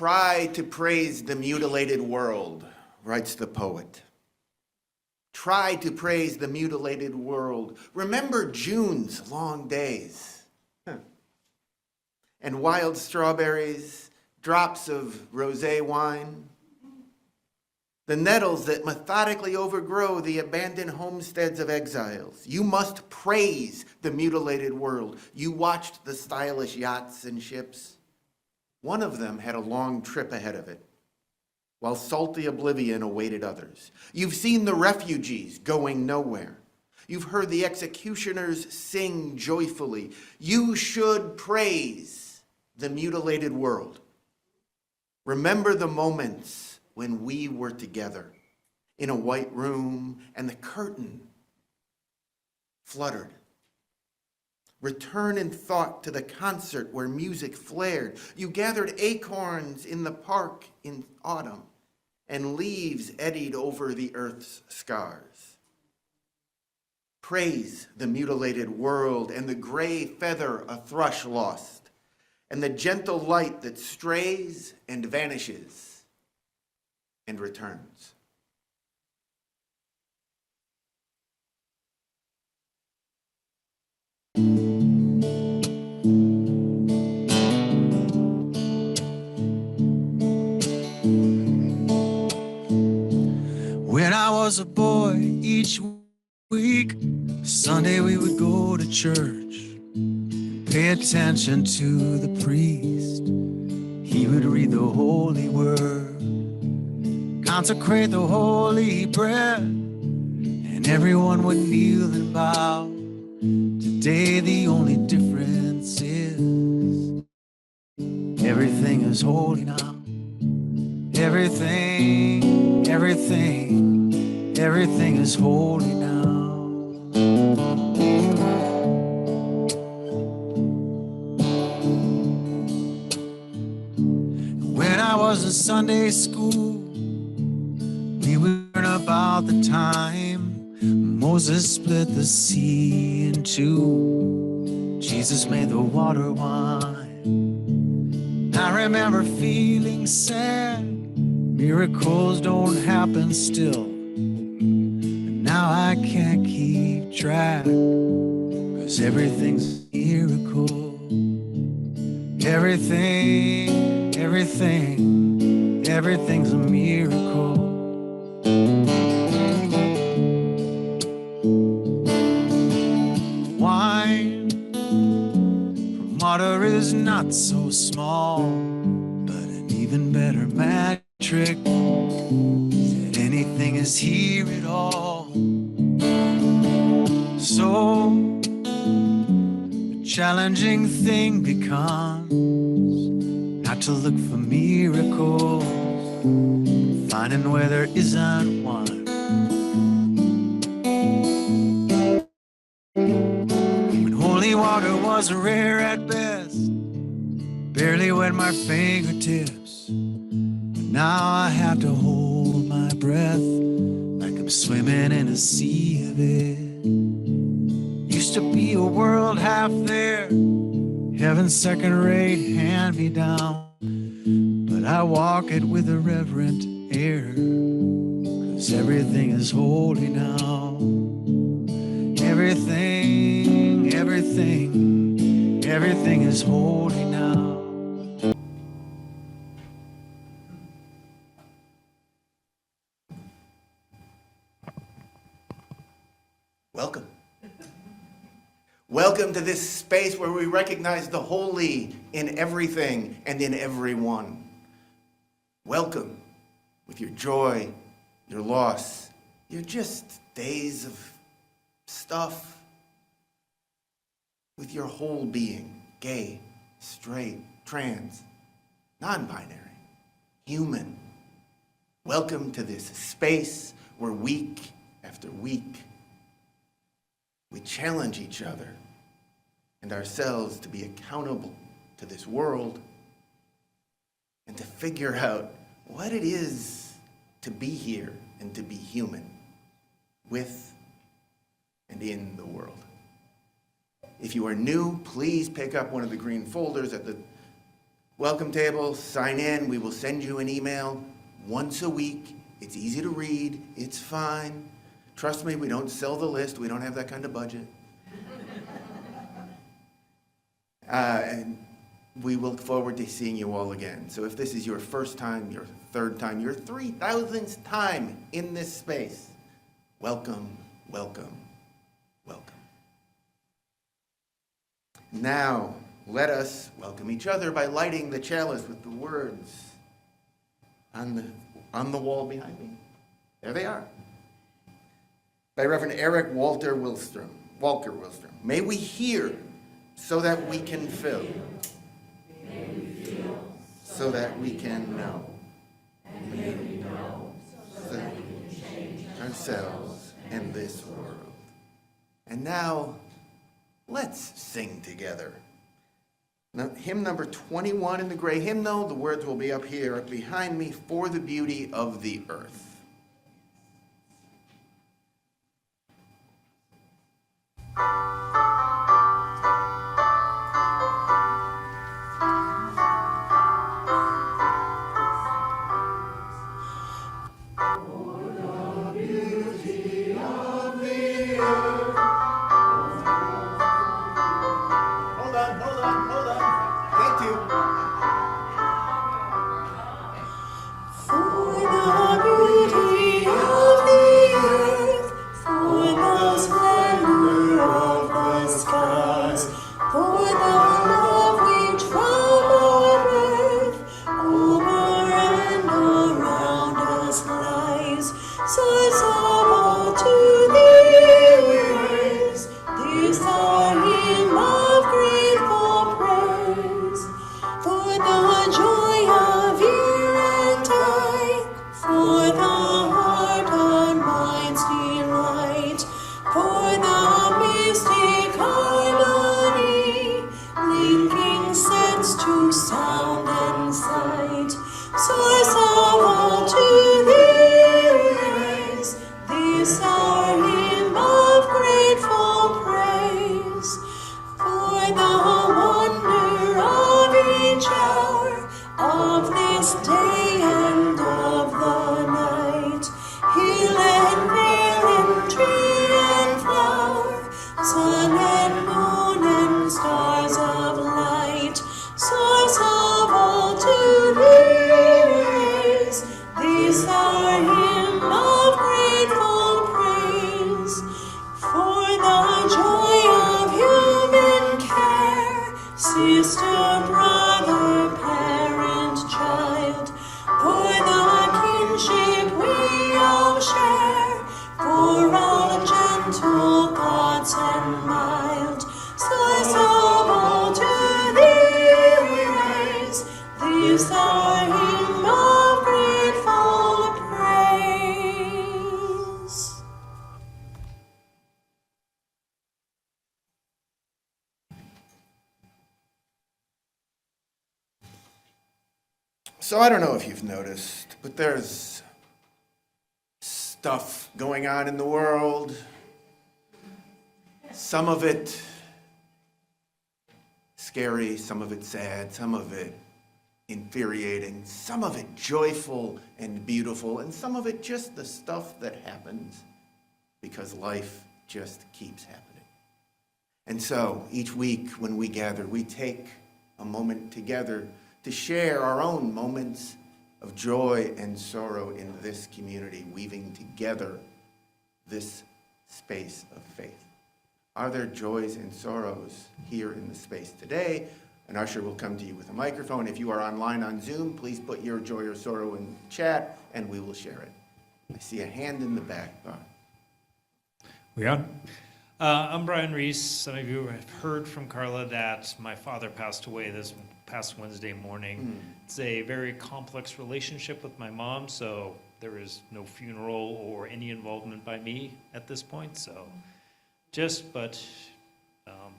Try to praise the mutilated world, writes the poet. Try to praise the mutilated world. Remember June's long days. And wild strawberries, drops of rosé wine. The nettles that methodically overgrow the abandoned homesteads of exiles. You must praise the mutilated world. You watched the stylish yachts and ships. One of them had a long trip ahead of it, while salty oblivion awaited others. You've seen the refugees going nowhere. You've heard the executioners sing joyfully. You should praise the mutilated world. Remember the moments when we were together in a white room and the curtain fluttered. Return in thought to the concert where music flared. You gathered acorns in the park in autumn, and leaves eddied over the earth's scars. Praise the mutilated world and the gray feather a thrush lost, and the gentle light that strays and vanishes and returns. When I was a boy, each week, Sunday we would go to church, pay attention to the priest. He would read the holy word, consecrate the holy bread, and everyone would kneel and bow. Today the only difference is everything is holy now. Everything is holy now. When I was in Sunday school, we would learn about the time Moses split the sea in two. Jesus made the water wine. I remember feeling sad. Miracles don't happen still. And now I can't keep track, 'cause everything's a miracle. Everything's a miracle. Wine from water is not so small, but an even better trick that anything is here at all. So the challenging thing becomes not to look for miracles, finding where there isn't one. When holy water was rare at best, barely wet my fingertips. Now I have to hold my breath like I'm swimming in a sea of it. Used to be a world half there, heaven's second-rate hand-me-down, but I walk it with a reverent air, 'cause everything is holy now. Everything is holy now. Welcome. Welcome to this space where we recognize the holy in everything and in everyone. Welcome with your joy, your loss, your just days of stuff, with your whole being, gay, straight, trans, non-binary, human. Welcome to this space where week after week we challenge each other and ourselves to be accountable to this world and to figure out what it is to be here and to be human with and in the world. If you are new, please pick up one of the green folders at the welcome table, sign in. We will send you an email once a week. It's easy to read. It's fine. Trust me, we don't sell the list. We don't have that kind of budget. And we look forward to seeing you all again. So if this is your first time, your third time, your 3,000th time in this space, welcome, welcome, welcome. Now, let us welcome each other by lighting the chalice with the words on the wall behind me. There they are. By Reverend Eric Walker Wilstrom. May we hear so that we can fill. May we feel so that we can know. And may we know so that we can change ourselves and this world. And now, let's sing together. Now, hymn number 21 in the gray hymnal. The words will be up here behind me. For the beauty of the earth. Hold on. Take two. For the beauty of the earth, for the splendor of the skies, for the love which from our birth over and around us lies, source of all to thee we raise this our hymn of grateful praise. For the joy of year and time, for the heart and mind's delight, for the mystic harmony, linking sense to sound and sight, source of all to thee we raise this our hymn of grateful praise. For the wonder of each hour of this day and of the night, hill and vale and tree and flower, sun and moon and stars of light, source of all to thee we raise this our hymn of grateful praise. For the joy of human care, sister, brother, parent, child, for the kinship we all share, for all gentle thoughts and mild, source of all to thee we raise this our hymn of grateful praise. So I don't know if you've noticed, but there's stuff going on in the world. Some of it scary, some of it sad, some of it infuriating, some of it joyful and beautiful, and some of it just the stuff that happens because life just keeps happening. And so each week when we gather, we take a moment together to share our own moments of joy and sorrow in this community, weaving together this space of faith. Are there joys and sorrows here in the space today? An usher will come to you with a microphone. If you are online on Zoom, please put your joy or sorrow in chat, and we will share it. I see a hand in the back. Bob. We on? I'm Brian Reese. Some of you have heard from Carla that my father passed away this past Wednesday morning. It's a very complex relationship with my mom, so there is no funeral or any involvement by me at this point. So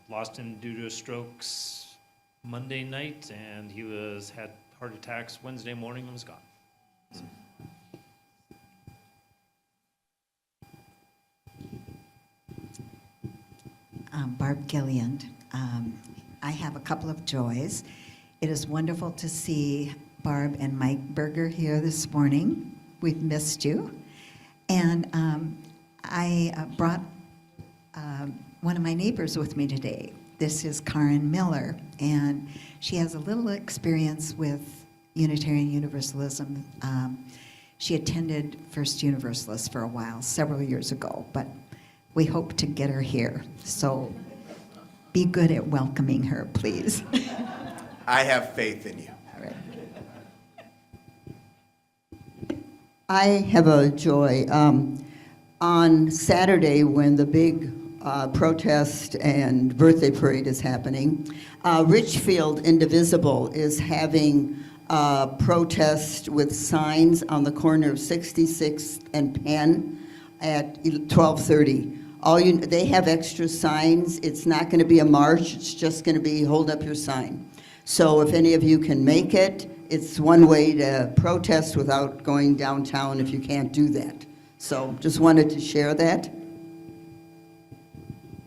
lost him due to strokes Monday night, and he had heart attacks Wednesday morning and was gone. So. Barb Gilliand. I have a couple of joys. It is wonderful to see Barb and Mike Berger here this morning. We've missed you. And I brought one of my neighbors with me today. This is Karen Miller, and she has a little experience with Unitarian Universalism. She attended First Universalist for a while, several years ago, but we hope to get her here. So be good at welcoming her, please. I have faith in you. All right. I have a joy. On Saturday, when the big protest and birthday parade is happening, Richfield Indivisible is having a protest with signs on the corner of 66th and Penn at 12:30. They have extra signs. It's not going to be a march. It's just going to be hold up your sign. So if any of you can make it, it's one way to protest without going downtown if you can't do that. So just wanted to share that.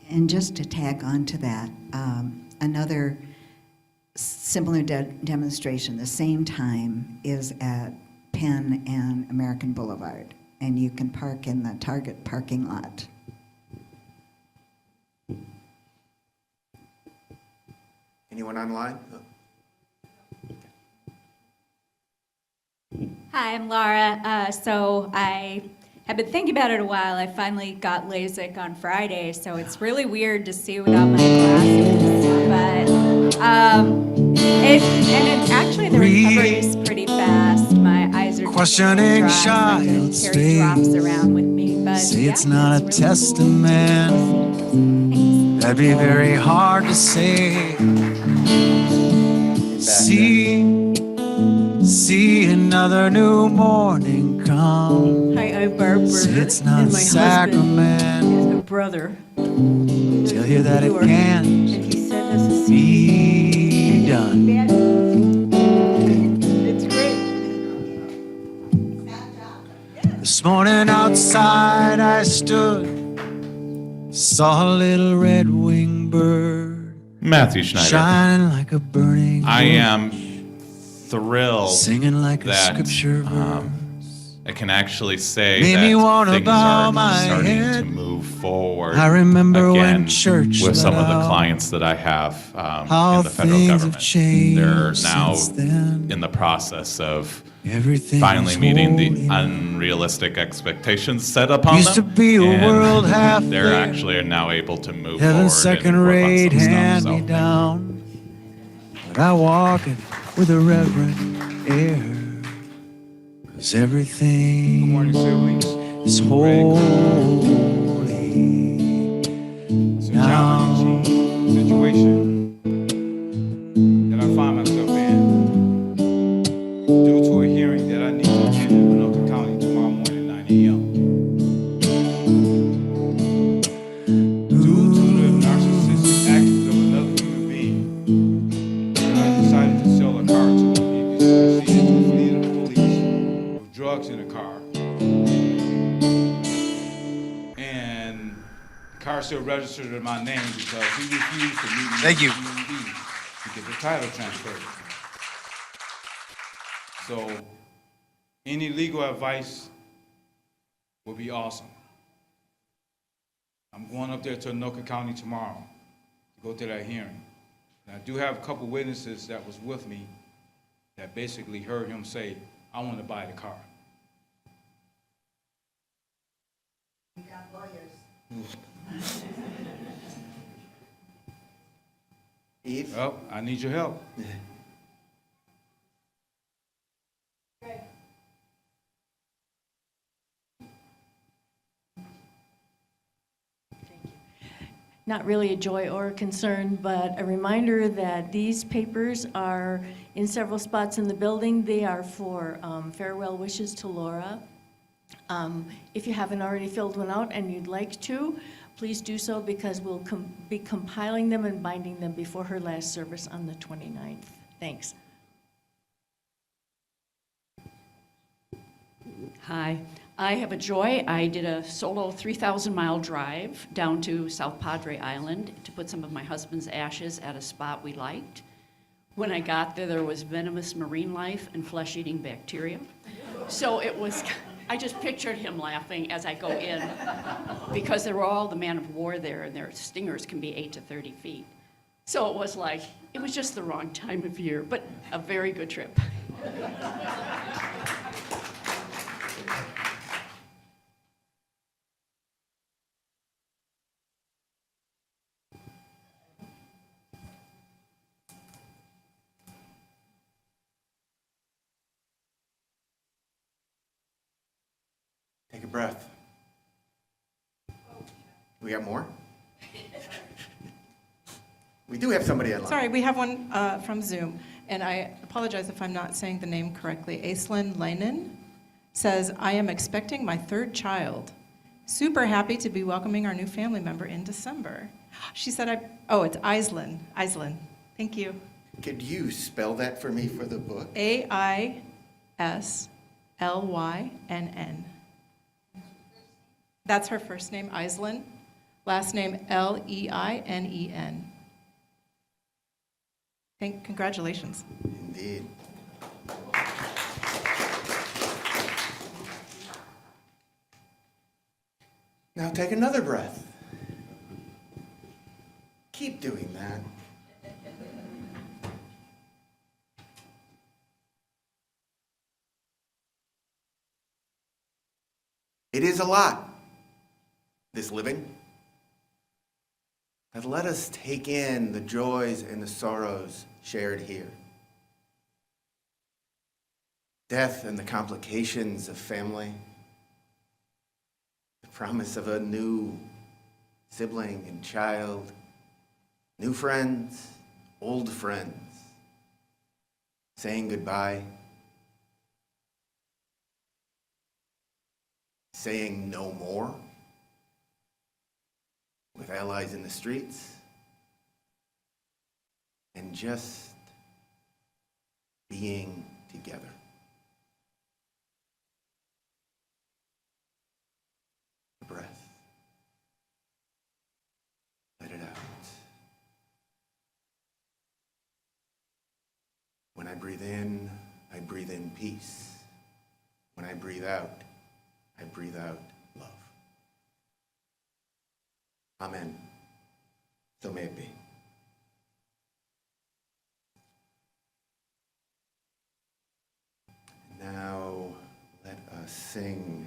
And just to tag on to that, another similar demonstration, the same time, is at Penn and American Boulevard. And you can park in the Target parking lot. Anyone online? Hi, I'm Laura. So I have been thinking about it a while. I finally got LASIK on Friday, so it's really weird to see without my glasses. But and actually the recovery is pretty fast. My eyes are Questioning dry, so I'm gonna child's carry drops faith. around with me. But Say yeah, it's not a really cool. testament. That'd be very hard to say. See another new morning come. Hi, I'm Barb Say Berger, it's not and a my husband sacrament. is a brother. Tell you that it And can't he sent us a CD. be done. It's great. This morning outside I stood, saw a little red-winged bird Matthew Schneider. shining like a burning I bush, am thrilled singing like a that scripture verse. I can actually say Made me that wanna things bow are my starting head. to move forward. I remember when again church with some let of the out clients that I have how in the federal things have government. changed They're now since then. in the process of Everything finally is meeting the holding on. unrealistic expectations set upon Used to them. be a and world half They're there. actually are now able to move Heaven's forward second and work on rate some hand stuff. me So down, but I walk it with a reverent air, 'cause everything Good morning, siblings. is holy It's a now. challenging situation that I find myself in due to a hearing that I need to attend in Anoka County tomorrow morning at 9 a.m. Due to the narcissistic actions of another human being, I decided to sell a car to him. He proceeded to flee the police with drugs in the car. And the car still registered in my name because he refused to meet me Thank you. as a human being to get the title transferred. So any legal advice would be awesome. I'm going up there to Anoka County tomorrow to go to that hearing. And I do have a couple witnesses that was with me that basically heard him say, I want to buy the car. Eve? Well, I need your help. Not really a joy or a concern, but a reminder that these papers are in several spots in the building. They are for farewell wishes to Laura. If you haven't already filled one out and you'd like to, please do so because we'll be compiling them and binding them before her last service on the 29th. Thanks. Hi, I have a joy. I did a solo 3,000-mile drive down to South Padre Island to put some of my husband's ashes at a spot we liked. When I got there, there was venomous marine life and flesh-eating bacteria. So it was, I just pictured him laughing as I go in, because they were all the man of war there, and their stingers can be 8 to 30 feet. So it was like, it was just the wrong time of year, but a very good trip. Take a breath. We got more? We do have somebody online. Sorry, we have one from Zoom, and I apologize if I'm not saying the name correctly. Aislinn Leinen says, I am expecting my 3rd child. Super happy to be welcoming our new family member in December. She said, it's Aislinn. Aislinn. Thank you. Could you spell that for me for the book? Aislynn. That's her first name, Aislinn. Last name, Leinen. Congratulations. Indeed. Now take another breath. Keep doing that. It is a lot, this living. But let us take in the joys and the sorrows shared here. Death and the complications of family. The promise of a new sibling and child. New friends, old friends. Saying goodbye. Saying no more. With allies in the streets, and just being together. A breath. Let it out. When I breathe in peace. When I breathe out love. Amen. So may it be. Now let us sing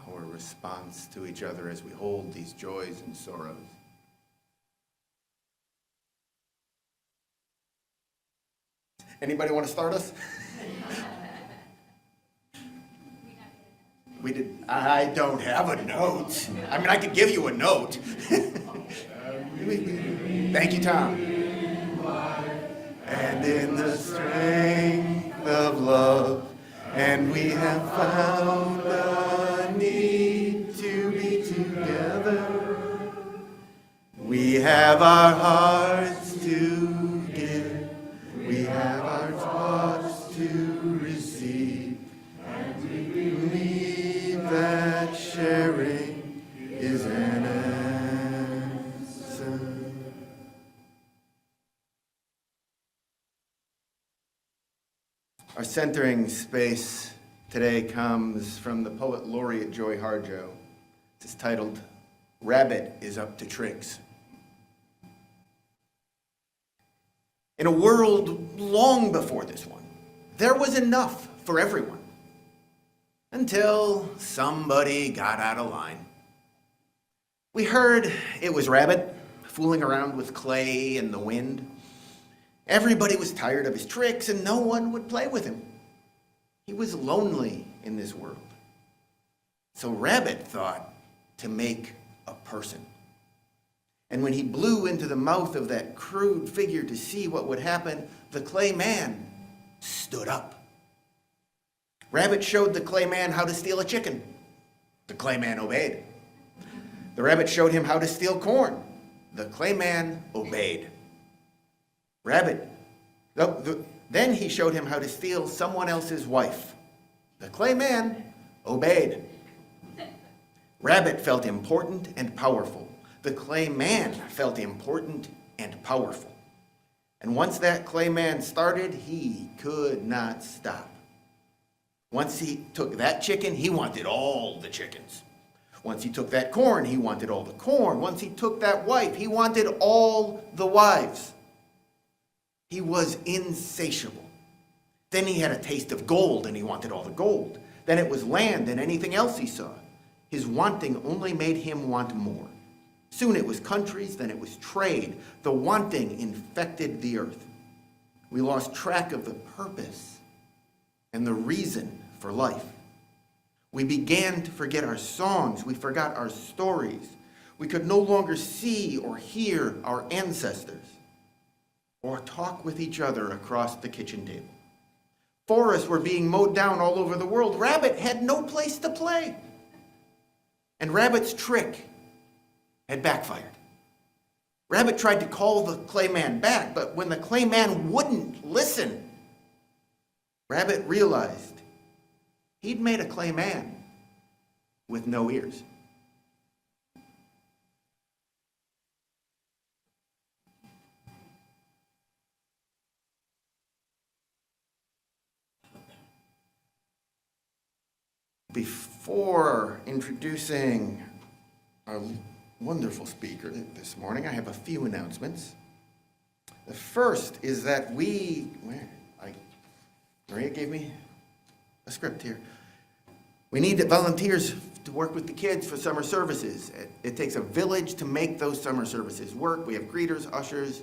our response to each other as we hold these joys and sorrows. Anybody want to start us? I don't have a note. I mean, I could give you a note. Thank you, Tom. And in the strength of love, and we have found a need to be together. We have our hearts to give. We have our thoughts to receive. And we believe that sharing is an answer. Our centering space today comes from the poet laureate Joy Harjo. It's titled, Rabbit is Up to Tricks. In a world long before this one, there was enough for everyone. Until somebody got out of line. We heard it was Rabbit fooling around with clay and the wind. Everybody was tired of his tricks and no one would play with him. He was lonely in this world. So Rabbit thought to make a person. And when he blew into the mouth of that crude figure to see what would happen, the clay man stood up. Rabbit showed the clay man how to steal a chicken. The clay man obeyed. The rabbit showed him how to steal corn. The clay man obeyed. Then he showed him how to steal someone else's wife. The clay man obeyed. Rabbit felt important and powerful. The clay man felt important and powerful. And once that clay man started, he could not stop. Once he took that chicken, he wanted all the chickens. Once he took that corn, he wanted all the corn. Once he took that wife, he wanted all the wives. He was insatiable. Then he had a taste of gold, and he wanted all the gold. Then it was land and anything else he saw. His wanting only made him want more. Soon it was countries, then it was trade. The wanting infected the earth. We lost track of the purpose and the reason for life. We began to forget our songs. We forgot our stories. We could no longer see or hear our ancestors or talk with each other across the kitchen table. Forests were being mowed down all over the world. Rabbit had no place to play. And Rabbit's trick had backfired. Rabbit tried to call the clay man back, but when the clay man wouldn't listen, Rabbit realized he'd made a clay man with no ears. Before introducing our wonderful speaker this morning, I have a few announcements. The first is that Maria gave me a script here. We need volunteers to work with the kids for summer services. It takes a village to make those summer services work. We have greeters, ushers,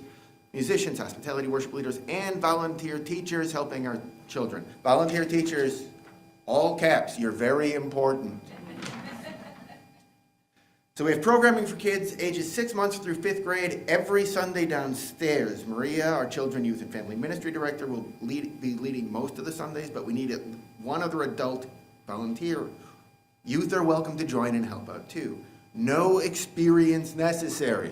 musicians, hospitality, worship leaders, and volunteer teachers helping our children. Volunteer teachers, all caps, you're very important. So we have programming for kids ages 6 months through 5th grade every Sunday downstairs. Maria, our Children, Youth, and Family Ministry Director, will be leading most of the Sundays, but we need one other adult volunteer. Youth are welcome to join and help out too. No experience necessary.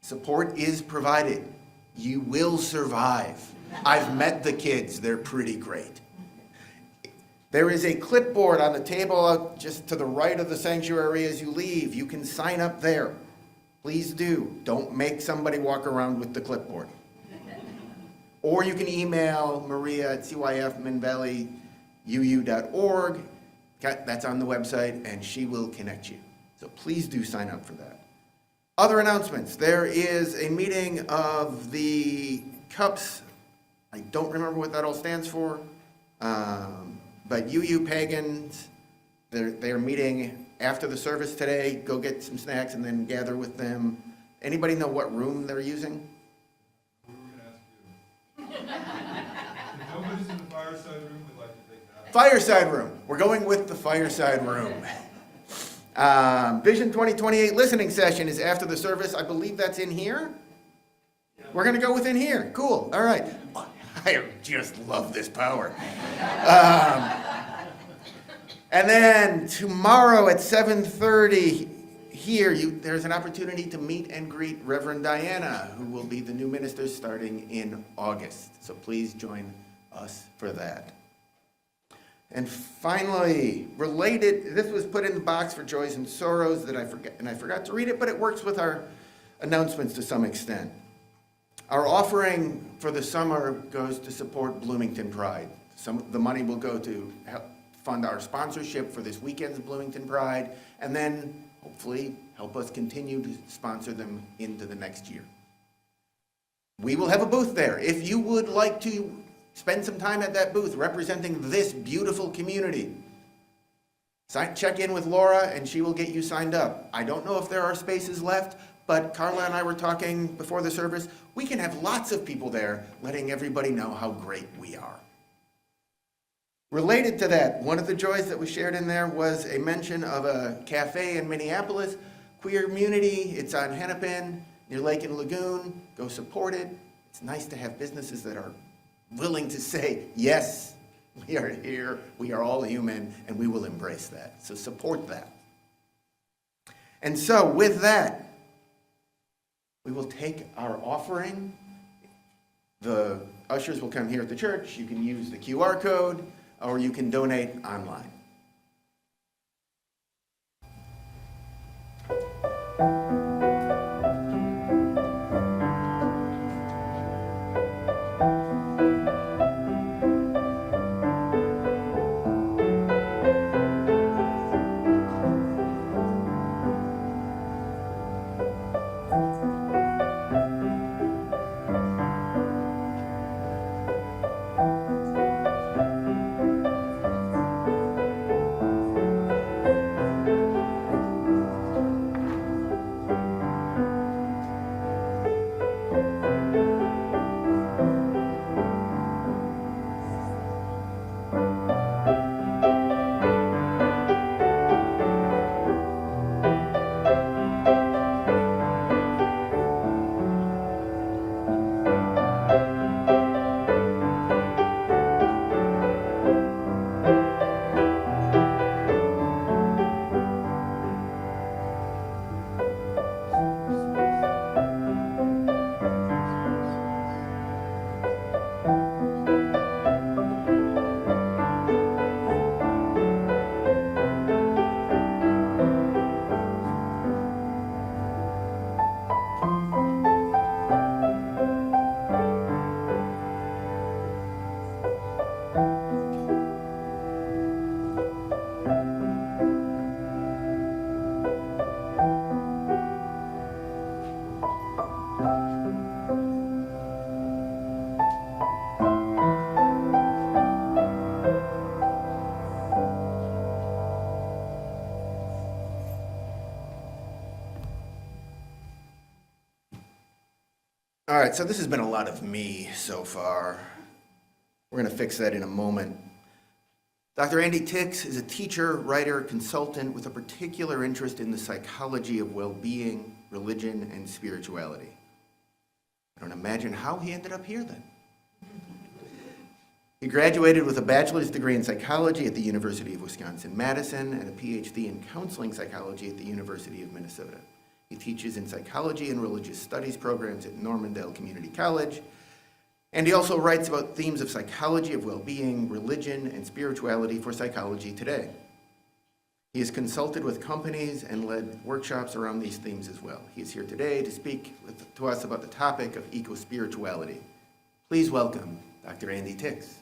Support is provided. You will survive. I've met the kids. They're pretty great. There is a clipboard on the table out just to the right of the sanctuary as you leave. You can sign up there. Please do. Don't make somebody walk around with the clipboard. Or you can email Maria at cyfminvalleyuu.org. That's on the website, and she will connect you. So please do sign up for that. Other announcements. There is a meeting of the CUPS. I don't remember what that all stands for. But UU Pagans, they're meeting after the service today. Go get some snacks and then gather with them. Anybody know what room they're using? We were going to ask you. If nobody's in the fireside room, we'd like to take that. Fireside room. We're going with the fireside room. Vision 2028 listening session is after the service. I believe that's in here. We're going to go within here. Cool. All right. I just love this power. And then tomorrow at 7:30 here, there's an opportunity to meet and greet Reverend Diana, who will be the new minister starting in August. So please join us for that. And finally, related, this was put in the box for joys and sorrows that I forgot to read it, but it works with our announcements to some extent. Our offering for the summer goes to support Bloomington Pride. The money will go to help fund our sponsorship for this weekend's Bloomington Pride, and then hopefully help us continue to sponsor them into the next year. We will have a booth there. If you would like to spend some time at that booth representing this beautiful community, check in with Laura and she will get you signed up. I don't know if there are spaces left, but Carla and I were talking before the service. We can have lots of people there letting everybody know how great we are. Related to that, one of the joys that was shared in there was a mention of a cafe in Minneapolis, queer community. It's on Hennepin, near Lake and Lagoon. Go support it. It's nice to have businesses that are willing to say, yes, we are here, we are all human, and we will embrace that. So support that. And so with that, we will take our offering. The ushers will come here at the church. You can use the QR code, or you can donate online. right, so this has been a lot of me so far. We're going to fix that in a moment. Dr. Andy Tix is a teacher, writer, consultant with a particular interest in the psychology of well-being, religion, and spirituality. I don't imagine how he ended up here then. He graduated with a bachelor's degree in psychology at the University of Wisconsin-Madison and a PhD in counseling psychology at the University of Minnesota. He teaches in psychology and religious studies programs at Normandale Community College, and he also writes about themes of psychology of well-being, religion, and spirituality for Psychology Today. He has consulted with companies and led workshops around these themes as well. He is here today to speak to us about the topic of eco-spirituality. Please welcome Dr. Andy Tix.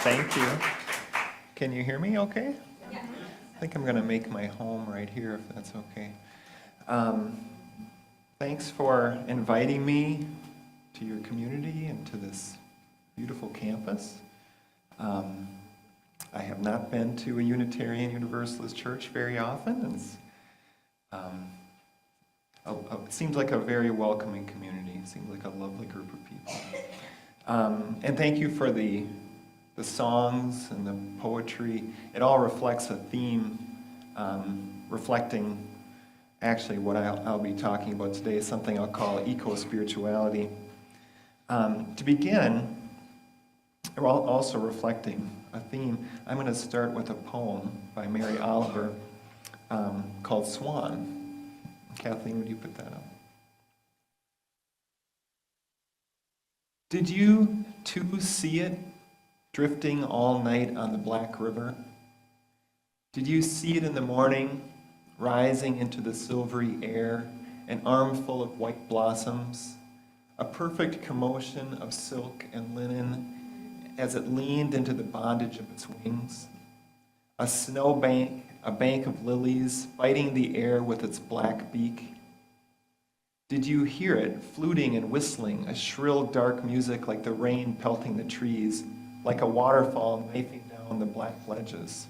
Thank you. Can you hear me okay? Yeah. I think I'm going to make my home right here, if that's okay. Thanks for inviting me to your community and to this beautiful campus. I have not been to a Unitarian Universalist church very often, and it seems like a very welcoming community. It seems like a lovely group of people. And thank you for the songs and the poetry. It all reflects a theme, reflecting actually what I'll be talking about today is something I'll call eco-spirituality. To begin, we're also reflecting a theme. I'm going to start with a poem by Mary Oliver called Swan. Kathleen, would you put that up? Did you too see it drifting all night on the Black River? Did you see it in the morning, rising into the silvery air, an armful of white blossoms, a perfect commotion of silk and linen as it leaned into the bondage of its wings, a snowbank, a bank of lilies biting the air with its black beak? Did you hear it fluting and whistling, a shrill dark music like the rain pelting the trees, like a waterfall knifing down the black ledges?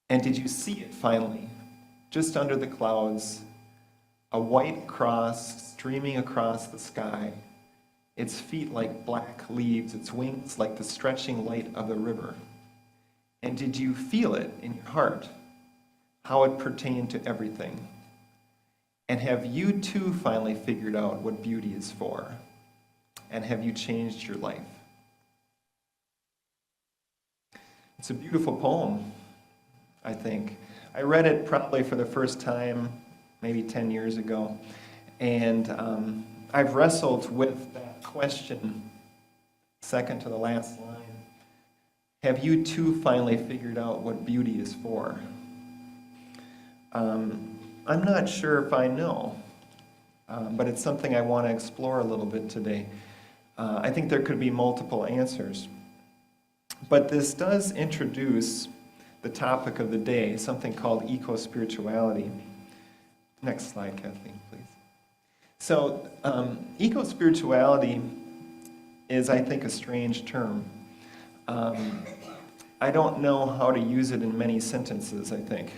And did you see it finally, just under the clouds, a white cross streaming across the sky, its feet like black leaves, its wings like the stretching light of the river? And did you feel it in your heart, how it pertained to everything? And have you too finally figured out what beauty is for? And have you changed your life? It's a beautiful poem, I think. I read it probably for the first time maybe 10 years ago, and I've wrestled with that question, second to the last line. Have you too finally figured out what beauty is for? I'm not sure if I know, but it's something I want to explore a little bit today. I think there could be multiple answers. But this does introduce the topic of the day, something called eco-spirituality. Next slide, Kathleen, please. So, eco-spirituality is, I think, a strange term. I don't know how to use it in many sentences, I think.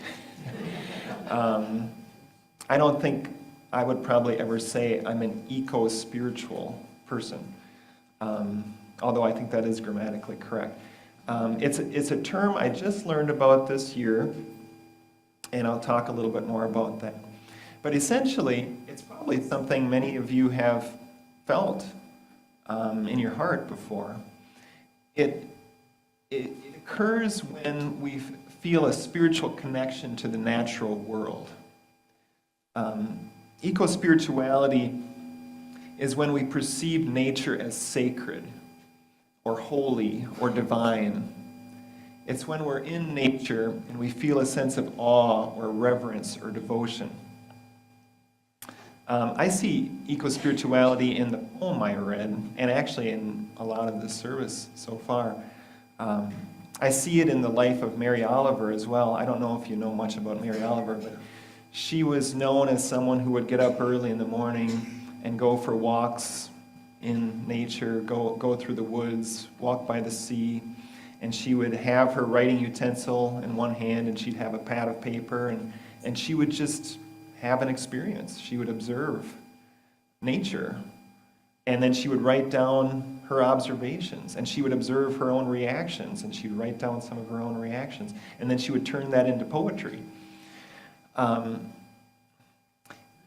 I don't think I would probably ever say I'm an eco-spiritual person, although I think that is grammatically correct. It's a term I just learned about this year, and I'll talk a little bit more about that. But essentially, it's probably something many of you have felt in your heart before. It occurs when we feel a spiritual connection to the natural world. Eco-spirituality is when we perceive nature as sacred, or holy, or divine. It's when we're in nature and we feel a sense of awe, or reverence, or devotion. I see eco-spirituality in the poem I read, and actually in a lot of the service so far. I see it in the life of Mary Oliver as well. I don't know if you know much about Mary Oliver, but she was known as someone who would get up early in the morning and go for walks in nature, go through the woods, walk by the sea, and she would have her writing utensil in one hand, and she'd have a pad of paper, and she would just have an experience. She would observe nature, and then she would write down her observations, and she would observe her own reactions, and she would write down some of her own reactions, and then she would turn that into poetry.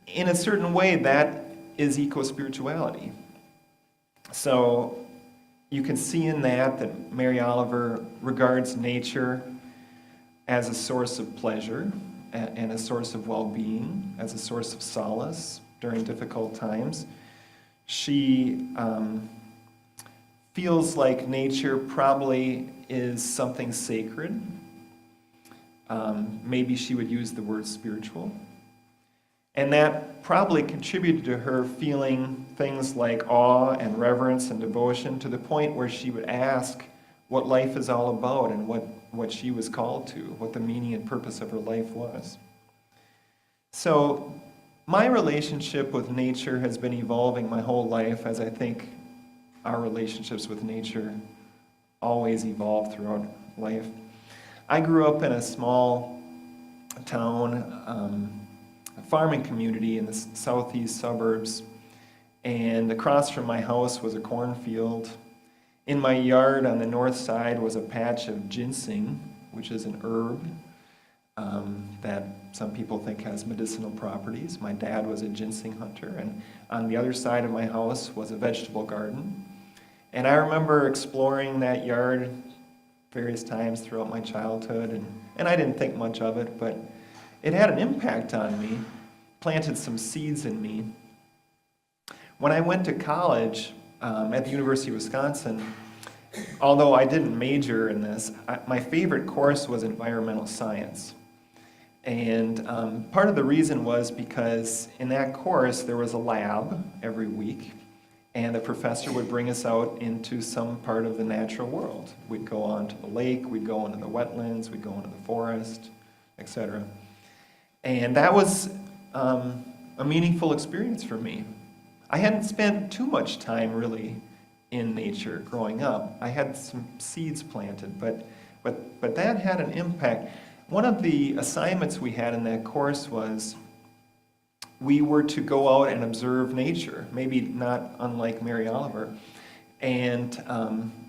In a certain way, that is eco-spirituality. So you can see in that Mary Oliver regards nature as a source of pleasure and a source of well-being, as a source of solace during difficult times. She feels like nature probably is something sacred. Maybe she would use the word spiritual. And that probably contributed to her feeling things like awe and reverence and devotion, to the point where she would ask what life is all about and what she was called to, what the meaning and purpose of her life was. So my relationship with nature has been evolving my whole life, as I think our relationships with nature always evolve throughout life. I grew up in a small town, a farming community in the southeast suburbs, and across from my house was a cornfield. In my yard on the north side was a patch of ginseng, which is an herb that some people think has medicinal properties. My dad was a ginseng hunter, and on the other side of my house was a vegetable garden. And I remember exploring that yard various times throughout my childhood, and I didn't think much of it, but it had an impact on me, planted some seeds in me. When I went to college at the University of Wisconsin, although I didn't major in this, my favorite course was environmental science. And part of the reason was because in that course there was a lab every week, and the professor would bring us out into some part of the natural world. We'd go on to the lake, we'd go into the wetlands, we'd go into the forest, etc. And that was a meaningful experience for me. I hadn't spent too much time really in nature growing up. I had some seeds planted, but that had an impact. One of the assignments we had in that course was we were to go out and observe nature, maybe not unlike Mary Oliver, and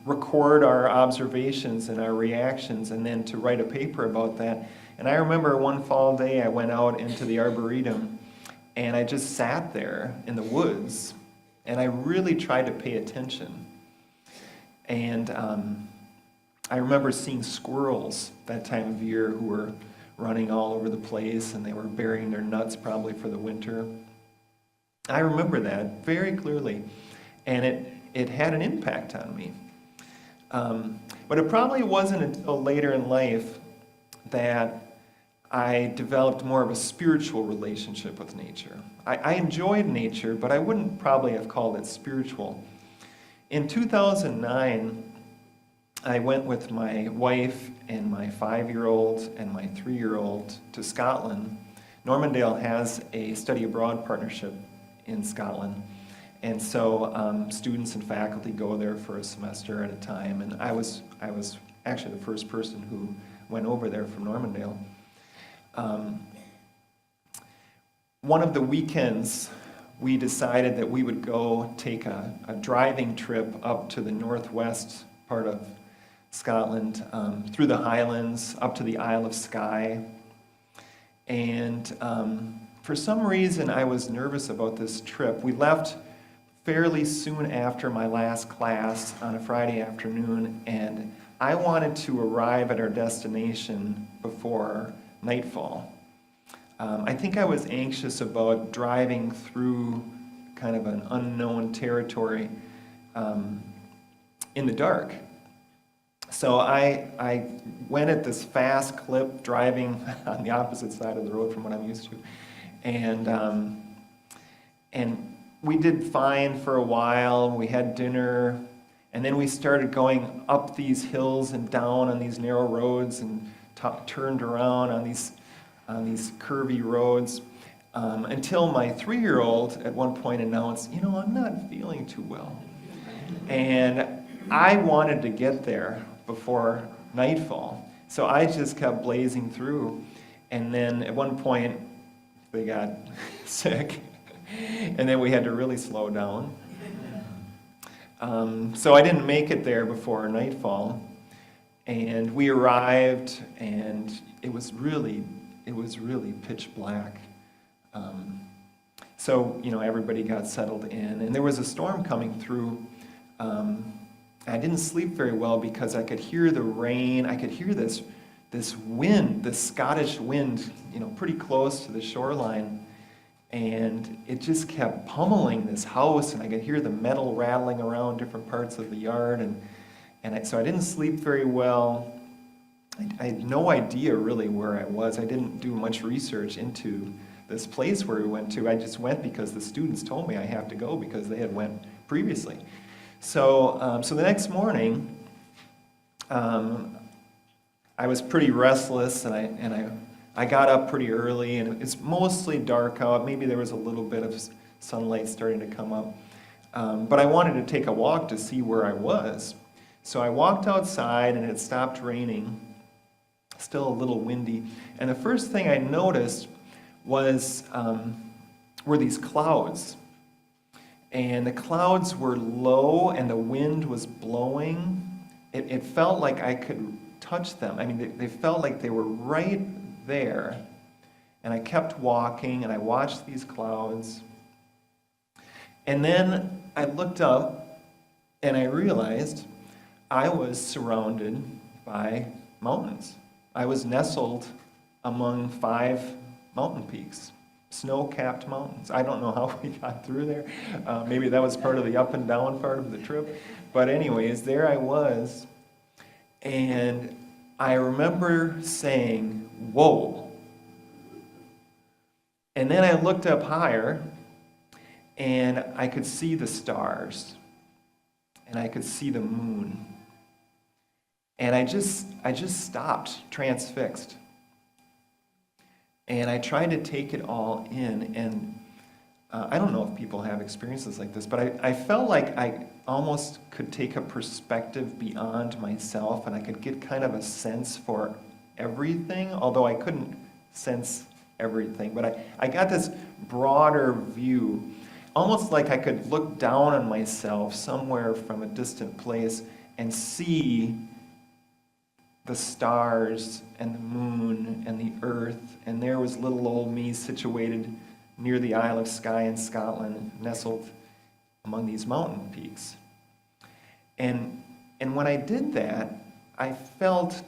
record our observations and our reactions, and then to write a paper about that. And I remember one fall day I went out into the Arboretum, and I just sat there in the woods, and I really tried to pay attention. And I remember seeing squirrels that time of year who were running all over the place, and they were burying their nuts probably for the winter. I remember that very clearly, and it had an impact on me. But it probably wasn't until later in life that I developed more of a spiritual relationship with nature. I enjoyed nature, but I wouldn't probably have called it spiritual. In 2009, I went with my wife and my 5-year-old and my 3-year-old to Scotland. Normandale has a study abroad partnership in Scotland, and so students and faculty go there for a semester at a time, and I was actually the first person who went over there from Normandale. One of the weekends, we decided that we would go take a driving trip up to the northwest part of Scotland, through the Highlands, up to the Isle of Skye. And for some reason, I was nervous about this trip. We left fairly soon after my last class on a Friday afternoon, and I wanted to arrive at our destination before nightfall. I think I was anxious about driving through kind of an unknown territory in the dark. So I went at this fast clip, driving on the opposite side of the road from what I'm used to. And we did fine for a while. We had dinner, and then we started going up these hills and down on these narrow roads, and turned around on these curvy roads, until my 3-year-old at one point announced, I'm not feeling too well. And I wanted to get there before nightfall, so I just kept blazing through. And then at one point, they got sick. And then we had to really slow down. So I didn't make it there before nightfall. And we arrived, and it was really pitch black. So, everybody got settled in, and there was a storm coming through. I didn't sleep very well because I could hear the rain. I could hear this wind, this Scottish wind, pretty close to the shoreline. And it just kept pummeling this house, and I could hear the metal rattling around different parts of the yard. So I didn't sleep very well. I had no idea really where I was. I didn't do much research into this place where we went to. I just went because the students told me I have to go because they had went previously. So the next morning, I was pretty restless, and I got up pretty early, and it's mostly dark out. Maybe there was a little bit of sunlight starting to come up. But I wanted to take a walk to see where I was. So I walked outside, and it stopped raining, still a little windy. And the first thing I noticed were these clouds. And the clouds were low, and the wind was blowing. It felt like I could touch them. I mean, they felt like they were right there. And I kept walking, and I watched these clouds. And then I looked up, and I realized I was surrounded by mountains. I was nestled among 5 mountain peaks, snow-capped mountains. I don't know how we got through there. Maybe that was part of the up and down part of the trip. But anyways, there I was. And I remember saying, whoa. And then I looked up higher, and I could see the stars, and I could see the moon. And I just stopped, transfixed. And I tried to take it all in, and I don't know if people have experiences like this, but I felt like I almost could take a perspective beyond myself, and I could get kind of a sense for everything, although I couldn't sense everything. But I got this broader view, almost like I could look down on myself somewhere from a distant place and see the stars and the moon and the earth, and there was little old me situated near the Isle of Skye in Scotland, nestled among these mountain peaks. And when I did that, I felt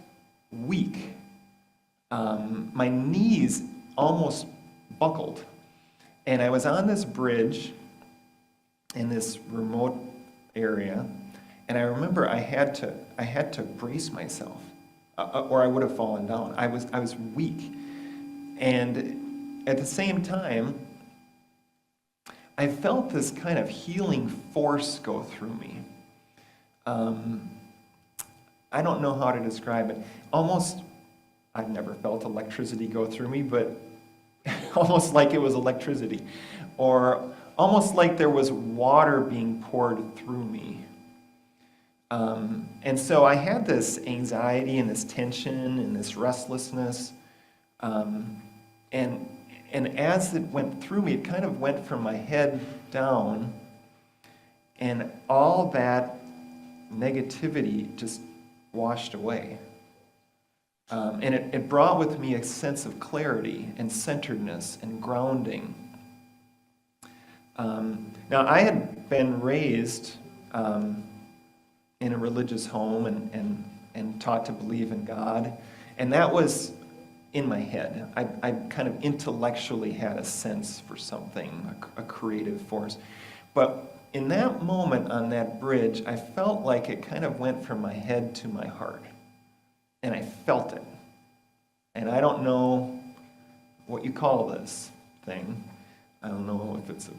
weak. My knees almost buckled. And I was on this bridge in this remote area, and I remember I had to brace myself, or I would have fallen down. I was weak. And at the same time, I felt this kind of healing force go through me. I don't know how to describe it. Almost, I've never felt electricity go through me, but almost like it was electricity. Or almost like there was water being poured through me. And so I had this anxiety and this tension and this restlessness. And as it went through me, it kind of went from my head down, and all that negativity just washed away. And it brought with me a sense of clarity and centeredness and grounding. Now, I had been raised in a religious home and taught to believe in God, and that was in my head. I kind of intellectually had a sense for something, a creative force. But in that moment on that bridge, I felt like it kind of went from my head to my heart. And I felt it. And I don't know what you call this thing. I don't know if it's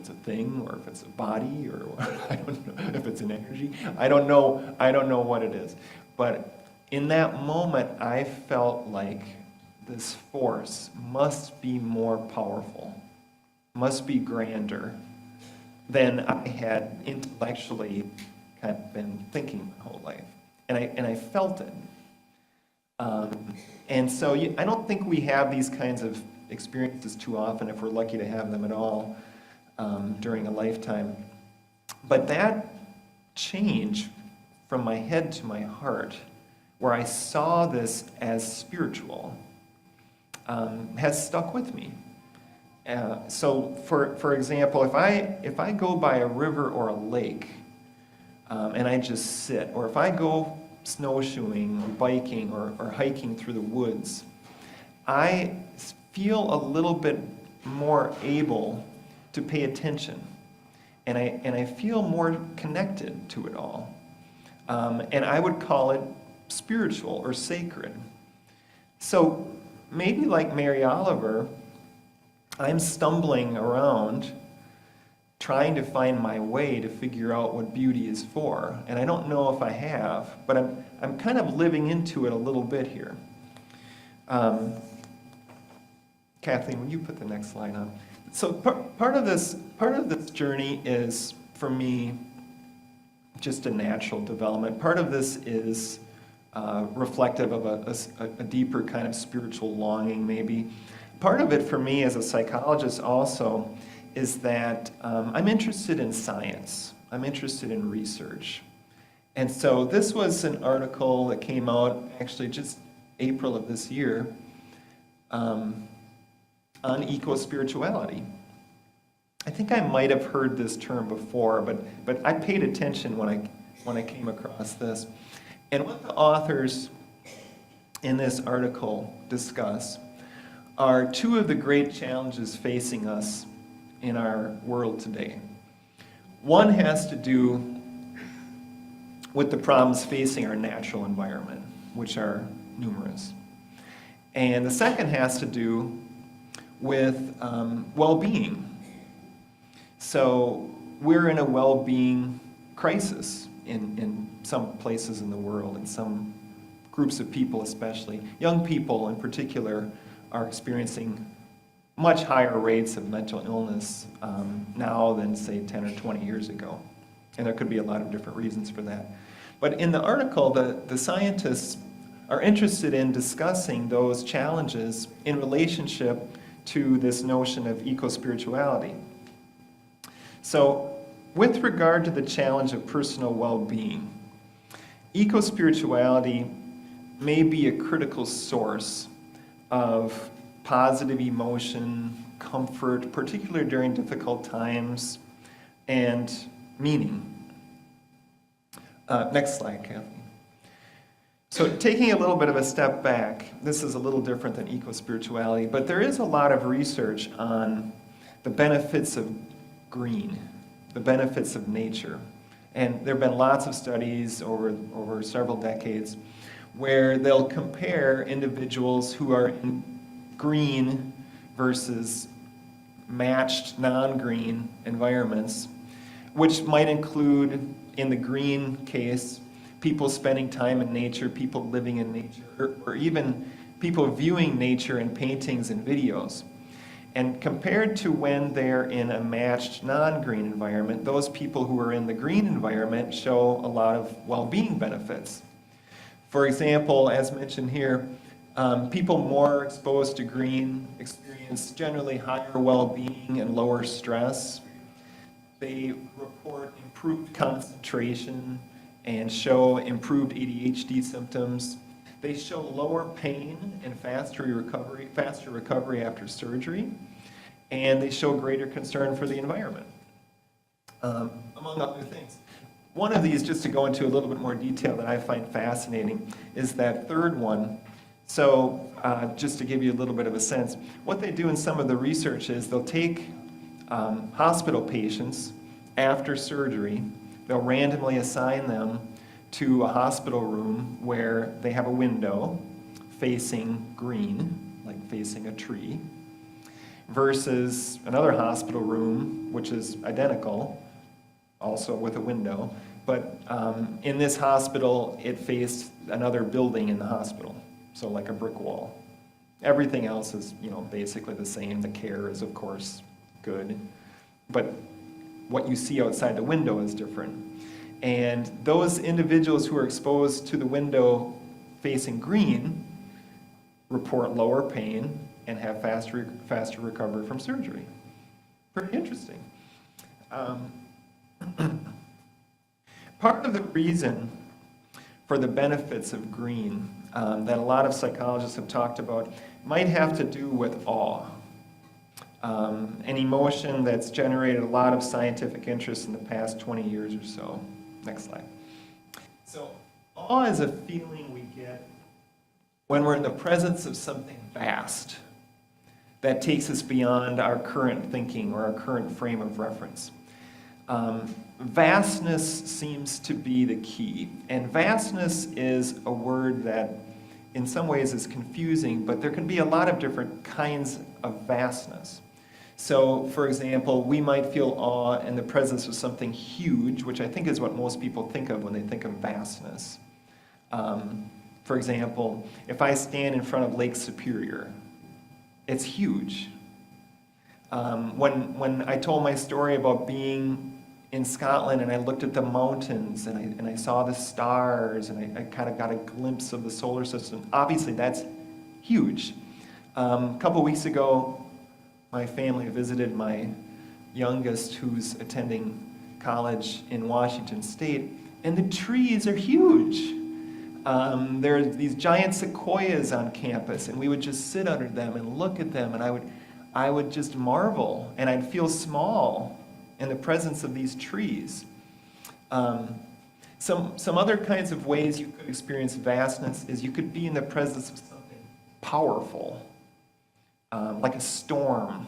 a thing, or if it's a body, or I don't know if it's an energy. I don't know what it is. But in that moment, I felt like this force must be more powerful, must be grander than I had intellectually kind of been thinking my whole life. And I felt it. And so I don't think we have these kinds of experiences too often if we're lucky to have them at all during a lifetime. But that change from my head to my heart, where I saw this as spiritual, has stuck with me. So, for example, if I go by a river or a lake, and I just sit, or if I go snowshoeing or biking or hiking through the woods, I feel a little bit more able to pay attention, and I feel more connected to it all. And I would call it spiritual or sacred. So maybe like Mary Oliver, I'm stumbling around trying to find my way to figure out what beauty is for. And I don't know if I have, but I'm kind of living into it a little bit here. Kathleen, will you put the next slide on? So part of this journey is, for me, just a natural development. Part of this is reflective of a deeper kind of spiritual longing, maybe. Part of it for me as a psychologist also is that I'm interested in science. I'm interested in research. And so this was an article that came out actually just April of this year on eco-spirituality. I think I might have heard this term before, but I paid attention when I came across this. And what the authors in this article discuss are two of the great challenges facing us in our world today. One has to do with the problems facing our natural environment, which are numerous. And the second has to do with well-being. So we're in a well-being crisis in some places in the world, in some groups of people especially. Young people in particular are experiencing much higher rates of mental illness now than, say, 10 or 20 years ago. And there could be a lot of different reasons for that. But in the article, the scientists are interested in discussing those challenges in relationship to this notion of eco-spirituality. So, with regard to the challenge of personal well-being, eco-spirituality may be a critical source of positive emotion, comfort, particularly during difficult times, and meaning. Next slide, Kathy. So taking a little bit of a step back, this is a little different than eco-spirituality, but there is a lot of research on the benefits of green, the benefits of nature. And there have been lots of studies over several decades where they'll compare individuals who are in green versus matched non-green environments, which might include, in the green case, people spending time in nature, people living in nature, or even people viewing nature in paintings and videos. And compared to when they're in a matched non-green environment, those people who are in the green environment show a lot of well-being benefits. For example, as mentioned here, people more exposed to green experience generally higher well-being and lower stress. They report improved concentration and show improved ADHD symptoms. They show lower pain and faster recovery after surgery, and they show greater concern for the environment, among other things. One of these, just to go into a little bit more detail that I find fascinating, is that third one. So just to give you a little bit of a sense, what they do in some of the research is they'll take hospital patients after surgery, they'll randomly assign them to a hospital room where they have a window facing green, like facing a tree, versus another hospital room, which is identical, also with a window, but in this hospital, it faced another building in the hospital, so like a brick wall. Everything else is, basically the same. The care is, of course, good, but what you see outside the window is different. And those individuals who are exposed to the window facing green report lower pain and have faster recovery from surgery. Pretty interesting. Part of the reason for the benefits of green that a lot of psychologists have talked about might have to do with awe, an emotion that's generated a lot of scientific interest in the past 20 years or so. Next slide. So awe is a feeling we get when we're in the presence of something vast that takes us beyond our current thinking or our current frame of reference. Vastness seems to be the key, and vastness is a word that in some ways is confusing, but there can be a lot of different kinds of vastness. So, for example, we might feel awe in the presence of something huge, which I think is what most people think of when they think of vastness. For example, if I stand in front of Lake Superior, it's huge. When I told my story about being in Scotland and I looked at the mountains and I saw the stars and I kind of got a glimpse of the solar system, obviously that's huge. A couple weeks ago, my family visited my youngest who's attending college in Washington State, and the trees are huge. There are these giant sequoias on campus, and we would just sit under them and look at them, and I would just marvel, and I'd feel small in the presence of these trees. Some other kinds of ways you could experience vastness is you could be in the presence of something powerful, like a storm,